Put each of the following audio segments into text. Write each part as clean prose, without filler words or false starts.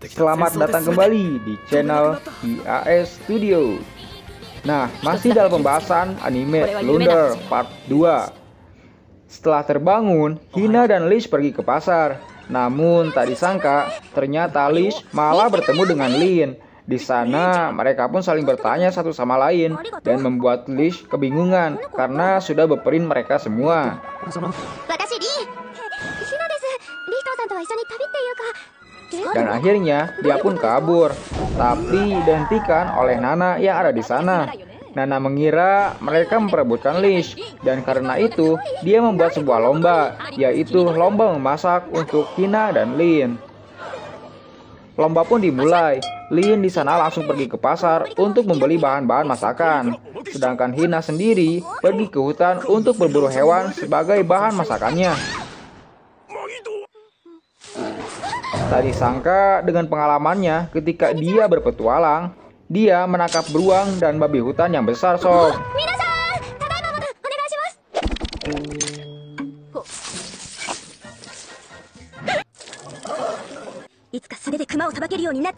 Selamat datang kembali di channel IAS Studio. Nah, masih dalam pembahasan anime Blunder Part 2. Setelah terbangun, Hina dan Lish pergi ke pasar. Namun tak disangka, ternyata Lish malah bertemu dengan Lin. Di sana, mereka pun saling bertanya satu sama lain dan membuat Lish kebingungan karena sudah berperin mereka semua. Dan akhirnya dia pun kabur, tapi dihentikan oleh Nana yang ada di sana. Nana mengira mereka memperebutkan Lish, dan karena itu dia membuat sebuah lomba, yaitu lomba memasak untuk Hina dan Lin. Lomba pun dimulai. Lin di sana langsung pergi ke pasar untuk membeli bahan-bahan masakan, sedangkan Hina sendiri pergi ke hutan untuk berburu hewan sebagai bahan masakannya. Tak disangka dengan pengalamannya ketika dia berpetualang, dia menangkap beruang dan babi hutan yang besar, sob.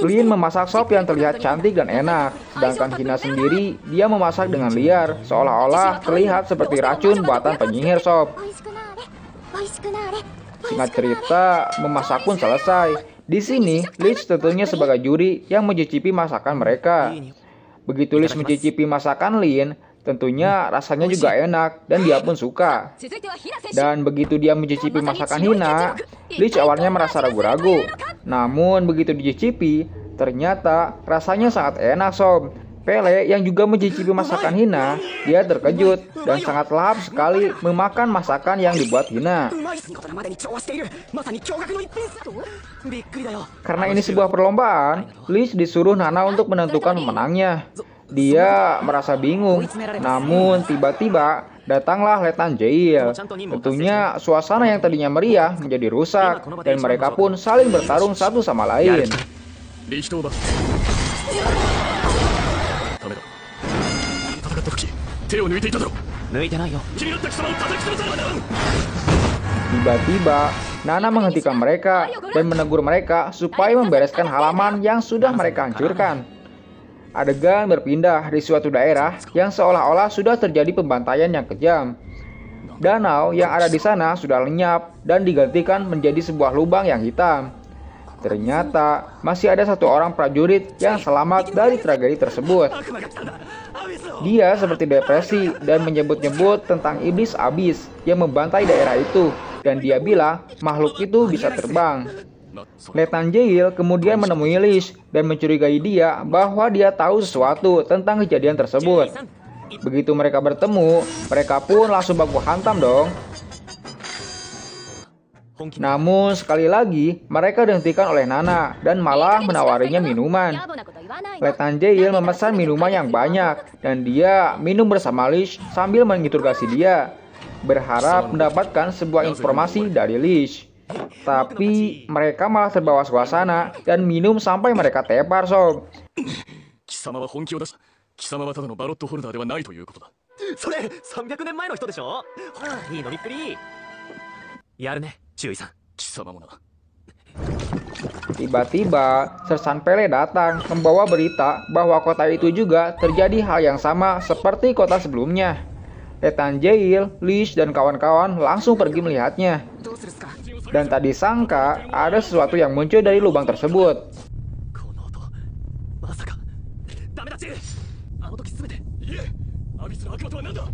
Lin memasak sop yang terlihat cantik dan enak, sedangkan Hina sendiri dia memasak dengan liar, seolah-olah terlihat seperti racun buatan penyihir, sob. Singkat cerita, memasak pun selesai. Di sini, Lish tentunya sebagai juri yang mencicipi masakan mereka. Begitu Lish mencicipi masakan Lin, tentunya rasanya juga enak dan dia pun suka. Dan begitu dia mencicipi masakan Hina, Lish awalnya merasa ragu-ragu. Namun begitu dicicipi, ternyata rasanya sangat enak, sob. Pele yang juga mencicipi masakan Hina, dia terkejut dan sangat lahap sekali memakan masakan yang dibuat Hina. Karena ini sebuah perlombaan, Lish disuruh Nana untuk menentukan pemenangnya. Dia merasa bingung, namun tiba-tiba datanglah Letnan Jail. Tentunya suasana yang tadinya meriah menjadi rusak dan mereka pun saling bertarung satu sama lain. Tiba-tiba, Nana menghentikan mereka dan menegur mereka supaya membereskan halaman yang sudah mereka hancurkan. Adegan berpindah di suatu daerah yang seolah-olah sudah terjadi pembantaian yang kejam. Danau yang ada di sana sudah lenyap dan digantikan menjadi sebuah lubang yang hitam. Ternyata masih ada satu orang prajurit yang selamat dari tragedi tersebut. Dia seperti depresi dan menyebut-nyebut tentang iblis abis yang membantai daerah itu, dan dia bilang makhluk itu bisa terbang. Letnan Jail kemudian menemui Lish dan mencurigai dia bahwa dia tahu sesuatu tentang kejadian tersebut. Begitu mereka bertemu, mereka pun langsung baku hantam dong. Namun sekali lagi mereka dihentikan oleh Nana dan malah menawarinya minuman. Letnan Jail memesan minuman yang banyak dan dia minum bersama Lish sambil menginterogasi dia, berharap mendapatkan sebuah informasi dari Lish. Tapi mereka malah terbawa suasana dan minum sampai mereka tepar, sob. Tiba-tiba, Sersan Pele datang membawa berita bahwa kota itu juga terjadi hal yang sama seperti kota sebelumnya. Letnan Jail, Lish, dan kawan-kawan langsung pergi melihatnya. Dan tak disangka ada sesuatu yang muncul dari lubang tersebut.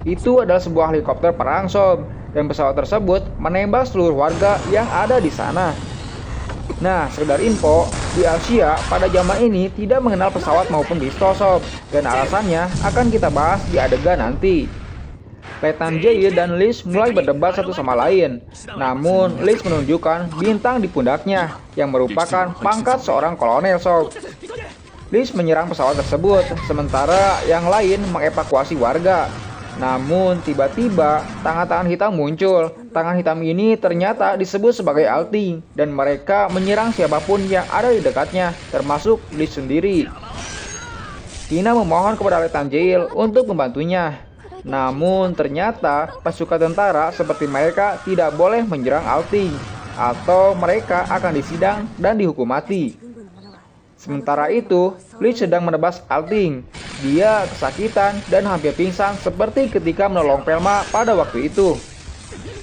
Itu adalah sebuah helikopter perang, sob, dan pesawat tersebut menembak seluruh warga yang ada di sana. Nah, sekedar info, di Asia pada zaman ini tidak mengenal pesawat maupun pistol, sob, dan alasannya akan kita bahas di adegan nanti. Letnan Jail dan Lish mulai berdebat satu sama lain. Namun, Lish menunjukkan bintang di pundaknya yang merupakan pangkat seorang kolonel, sob. Lish menyerang pesawat tersebut, sementara yang lain mengevakuasi warga. Namun tiba-tiba tangan-tangan hitam muncul. Tangan hitam ini ternyata disebut sebagai Alti, dan mereka menyerang siapapun yang ada di dekatnya, termasuk Lish sendiri. Hina memohon kepada Letnan Jail untuk membantunya. Namun ternyata pasukan tentara seperti mereka tidak boleh menyerang Alti. atau mereka akan disidang dan dihukum mati. Sementara itu, Lich sedang menebas Alting. Dia kesakitan dan hampir pingsan seperti ketika menolong Velma pada waktu itu.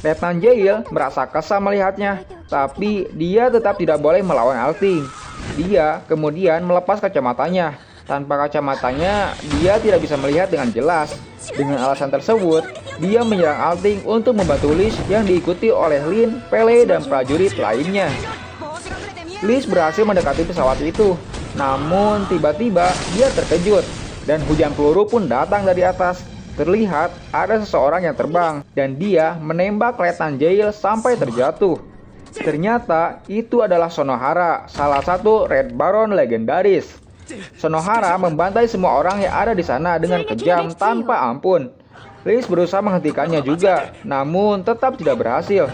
Letnan Jail merasa kesal melihatnya, tapi dia tetap tidak boleh melawan Alting. Dia kemudian melepas kacamatanya. Tanpa kacamatanya, dia tidak bisa melihat dengan jelas. Dengan alasan tersebut, dia menyerang Alting untuk membantu Lich yang diikuti oleh Lin, Pele, dan prajurit lainnya. Lich berhasil mendekati pesawat itu, namun tiba-tiba dia terkejut dan hujan peluru pun datang dari atas. Terlihat ada seseorang yang terbang dan dia menembak Letnan Jail sampai terjatuh. Ternyata itu adalah Sonohara, salah satu Red Baron legendaris. Sonohara membantai semua orang yang ada di sana dengan kejam tanpa ampun. Lich berusaha menghentikannya juga, namun tetap tidak berhasil.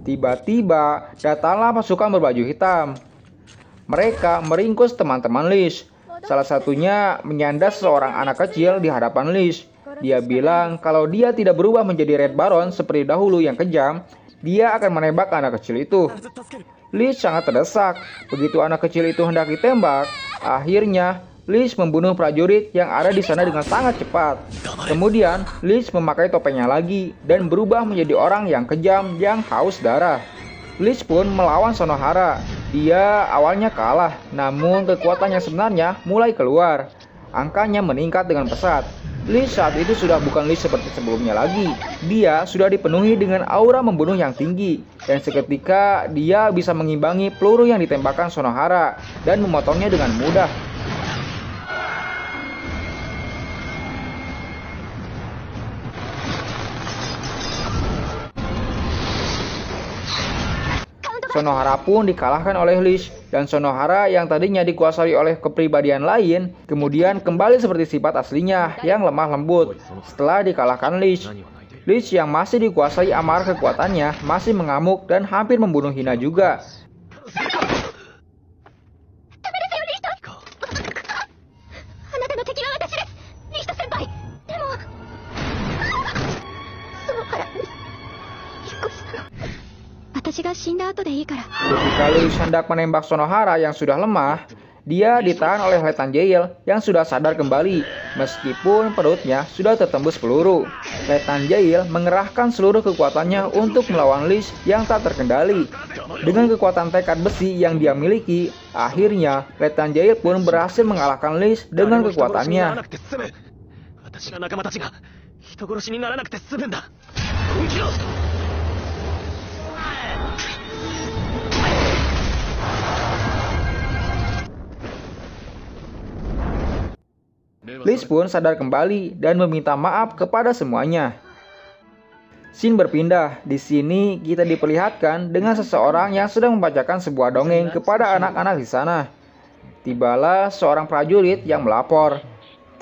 Tiba-tiba datanglah pasukan berbaju hitam. Mereka meringkus teman-teman Lich. Salah satunya menyandas seorang anak kecil di hadapan Lich. Dia bilang kalau dia tidak berubah menjadi Red Baron seperti dahulu yang kejam, dia akan menembak anak kecil itu. Lich sangat terdesak. Begitu anak kecil itu hendak ditembak, akhirnya Lich membunuh prajurit yang ada di sana dengan sangat cepat. Kemudian Lich memakai topengnya lagi dan berubah menjadi orang yang kejam yang haus darah. Lich pun melawan Sonohara. Dia awalnya kalah, namun kekuatannya sebenarnya mulai keluar. Angkanya meningkat dengan pesat. Lich saat itu sudah bukan Lich seperti sebelumnya lagi. Dia sudah dipenuhi dengan aura membunuh yang tinggi. Dan seketika dia bisa mengimbangi peluru yang ditembakkan Sonohara dan memotongnya dengan mudah. Sonohara pun dikalahkan oleh Lich, dan Sonohara yang tadinya dikuasai oleh kepribadian lain, kemudian kembali seperti sifat aslinya yang lemah lembut setelah dikalahkan Lich. Lich yang masih dikuasai amarah kekuatannya masih mengamuk dan hampir membunuh Hina juga. Ketika Lich hendak menembak Sonohara yang sudah lemah, dia ditahan oleh Letnan Jail yang sudah sadar kembali, meskipun perutnya sudah tertembus peluru. Letnan Jail mengerahkan seluruh kekuatannya untuk melawan Lich yang tak terkendali. Dengan kekuatan tekad besi yang dia miliki, akhirnya Letnan Jail pun berhasil mengalahkan Lich dengan kekuatannya. Lich pun sadar kembali dan meminta maaf kepada semuanya. Scene berpindah. Di sini kita diperlihatkan dengan seseorang yang sedang membacakan sebuah dongeng kepada anak-anak di sana. Tibalah seorang prajurit yang melapor.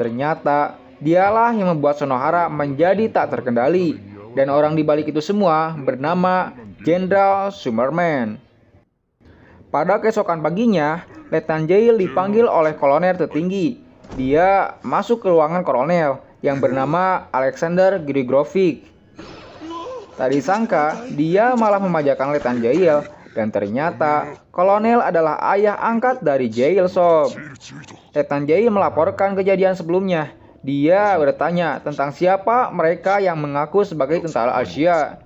Ternyata dialah yang membuat Sonohara menjadi tak terkendali. Dan orang di balik itu semua bernama Jenderal Summerman. Pada keesokan paginya, Letnan Jail dipanggil oleh kolonel tertinggi. Dia masuk ke ruangan kolonel yang bernama Alexander Grigorovich. Tak disangka, dia malah memajakan Letnan Jail, dan ternyata kolonel adalah ayah angkat dari Jail Sob. Letnan Jail melaporkan kejadian sebelumnya. Dia bertanya tentang siapa mereka yang mengaku sebagai tentara Asia.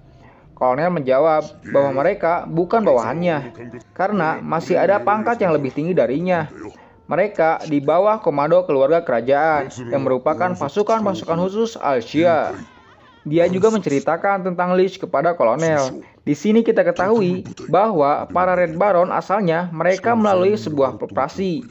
Kolonel menjawab bahwa mereka bukan bawahannya, karena masih ada pangkat yang lebih tinggi darinya. Mereka di bawah komando keluarga kerajaan yang merupakan pasukan-pasukan khusus Asia. Dia juga menceritakan tentang Lich kepada kolonel. Di sini kita ketahui bahwa para Red Baron asalnya mereka melalui sebuah operasi.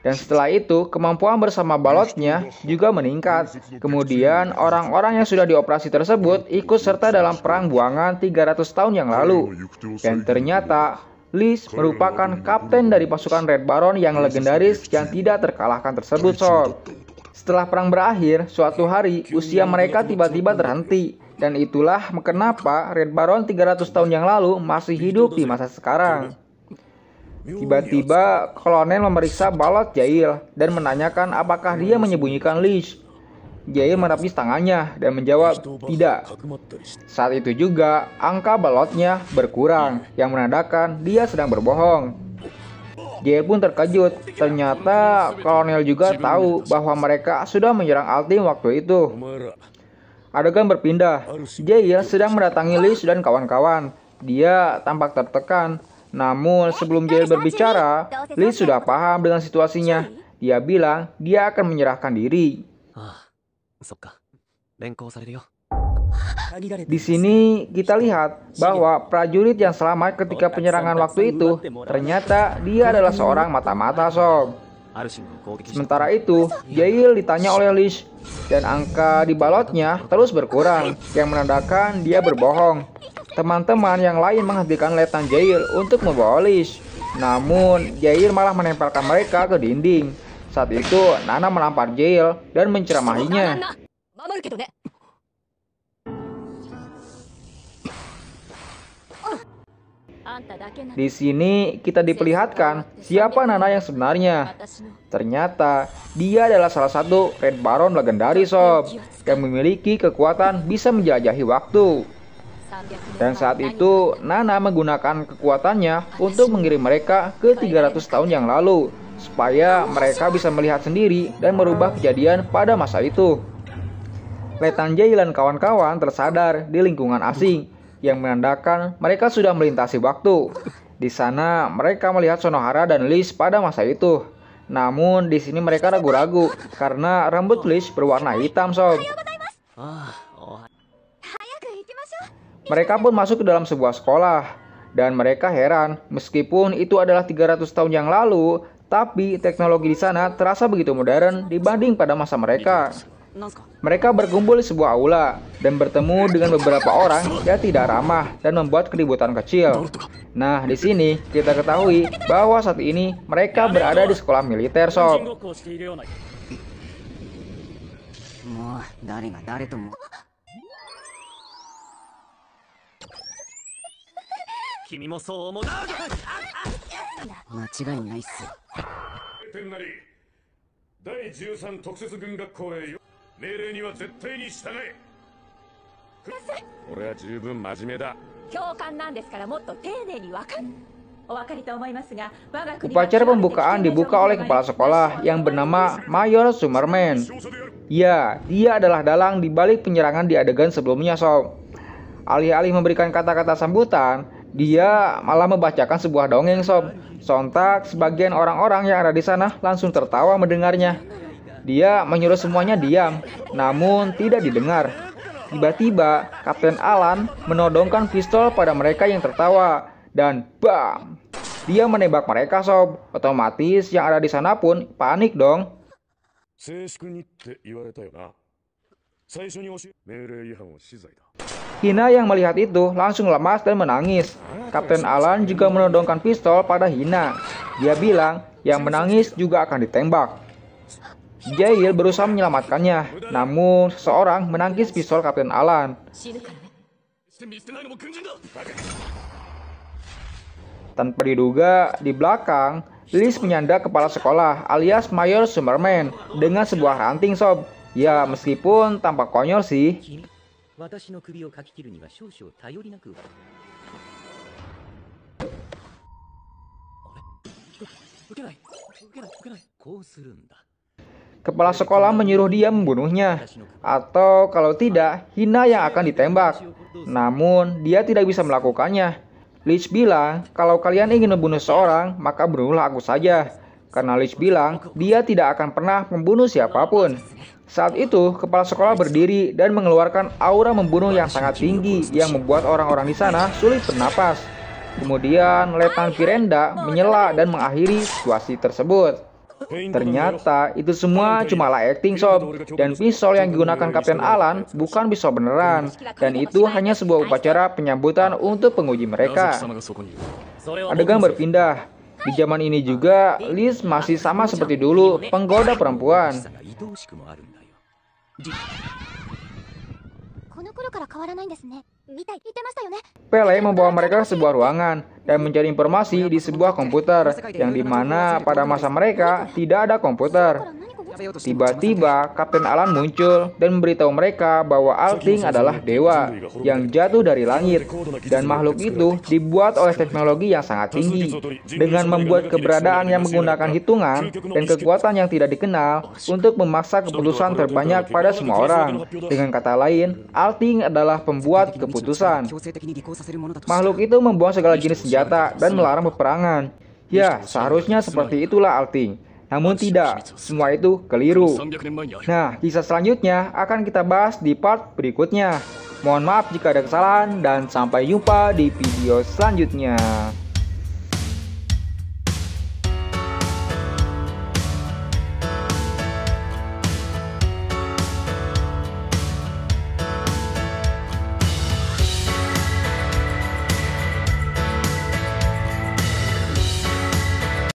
Dan setelah itu kemampuan bersama balotnya juga meningkat. Kemudian orang-orang yang sudah dioperasi tersebut ikut serta dalam perang buangan 300 tahun yang lalu. Dan ternyata Lich merupakan kapten dari pasukan Red Baron yang legendaris yang tidak terkalahkan tersebut, Sob. Setelah perang berakhir, suatu hari usia mereka tiba-tiba terhenti. Dan itulah kenapa Red Baron 300 tahun yang lalu masih hidup di masa sekarang. Tiba-tiba kolonel memeriksa balot Jail dan menanyakan apakah dia menyembunyikan Lish. Jail menepis tangannya dan menjawab tidak. Saat itu juga angka balotnya berkurang yang menandakan dia sedang berbohong. Jail pun terkejut, ternyata kolonel juga tahu bahwa mereka sudah menyerang Altim waktu itu. Adegan berpindah, Jail sedang mendatangi Lish dan kawan-kawan. Dia tampak tertekan, namun sebelum Jail berbicara, Lish sudah paham dengan situasinya. Dia bilang dia akan menyerahkan diri. Di sini kita lihat bahwa prajurit yang selamat ketika penyerangan waktu itu ternyata dia adalah seorang mata-mata sob. Sementara itu, Jail ditanya oleh Lish dan angka di balotnya terus berkurang yang menandakan dia berbohong. Teman-teman yang lain menghentikan Letnan Jail untuk membawa Lish. Namun, Jail malah menempelkan mereka ke dinding. Saat itu, Nana menampar Jail dan menceramahinya. Di sini kita diperlihatkan siapa Nana yang sebenarnya. Ternyata dia adalah salah satu Red Baron legendaris sob yang memiliki kekuatan bisa menjelajahi waktu. Dan saat itu Nana menggunakan kekuatannya untuk mengirim mereka ke 300 tahun yang lalu supaya mereka bisa melihat sendiri dan merubah kejadian pada masa itu. Letnan Jail dan kawan-kawan tersadar di lingkungan asing yang menandakan mereka sudah melintasi waktu. Di sana mereka melihat Sonohara dan Lish pada masa itu. Namun di sini mereka ragu-ragu karena rambut Lish berwarna hitam sob. Mereka pun masuk ke dalam sebuah sekolah dan mereka heran meskipun itu adalah 300 tahun yang lalu, tapi teknologi di sana terasa begitu modern dibanding pada masa mereka. Mereka berkumpul di sebuah aula dan bertemu dengan beberapa orang yang tidak ramah dan membuat keributan kecil. Nah, di sini kita ketahui bahwa saat ini mereka berada di sekolah militer sob. Upacara pembukaan dibuka oleh kepala sekolah yang bernama Mayor Summerman. Ya, dia adalah dalang di balik penyerangan di adegan sebelumnya sob. Alih-alih memberikan kata-kata sambutan, dia malah membacakan sebuah dongeng sob. Sontak sebagian orang-orang yang ada di sana langsung tertawa mendengarnya. Dia menyuruh semuanya diam, namun tidak didengar. Tiba-tiba, Kapten Alan menodongkan pistol pada mereka yang tertawa, dan bam! Dia menembak mereka sob. Otomatis yang ada di sana pun panik dong. Hina yang melihat itu langsung lemas dan menangis. Kapten Alan juga menodongkan pistol pada Hina. Dia bilang yang menangis juga akan ditembak. Jail berusaha menyelamatkannya, namun seseorang menangkis pistol Kapten Alan. Tanpa diduga, di belakang, Lish menyandang kepala sekolah alias Mayor Summerman dengan sebuah ranting sob. Ya, meskipun tampak konyol sih. Kepala sekolah menyuruh dia membunuhnya, atau kalau tidak, Hina yang akan ditembak. Namun, dia tidak bisa melakukannya. Lish bilang, kalau kalian ingin membunuh seorang, maka bunuhlah aku saja. Karena Lish bilang, dia tidak akan pernah membunuh siapapun. Saat itu, kepala sekolah berdiri dan mengeluarkan aura membunuh yang sangat tinggi yang membuat orang-orang di sana sulit bernapas. Kemudian, Letnan Pirenda menyela dan mengakhiri situasi tersebut. Ternyata itu semua cumalah acting sob, dan pistol yang digunakan Kapten Alan bukan pistol beneran, dan itu hanya sebuah upacara penyambutan untuk penguji mereka. Adegan berpindah. Di zaman ini juga, Lish masih sama seperti dulu, penggoda perempuan. Pele membawa mereka ke sebuah ruangan, dan mencari informasi di sebuah komputer, yang dimana pada masa mereka tidak ada komputer. Tiba-tiba Kapten Alan muncul dan memberitahu mereka bahwa Alting adalah dewa yang jatuh dari langit, dan makhluk itu dibuat oleh teknologi yang sangat tinggi dengan membuat keberadaan yang menggunakan hitungan dan kekuatan yang tidak dikenal untuk memaksa keputusan terbanyak pada semua orang. Dengan kata lain, Alting adalah pembuat keputusan. Makhluk itu membuang segala jenis senjata dan melarang peperangan. Ya, seharusnya seperti itulah Alting. Namun tidak, semua itu keliru. Nah, kisah selanjutnya akan kita bahas di part berikutnya. Mohon maaf jika ada kesalahan dan sampai jumpa di video selanjutnya.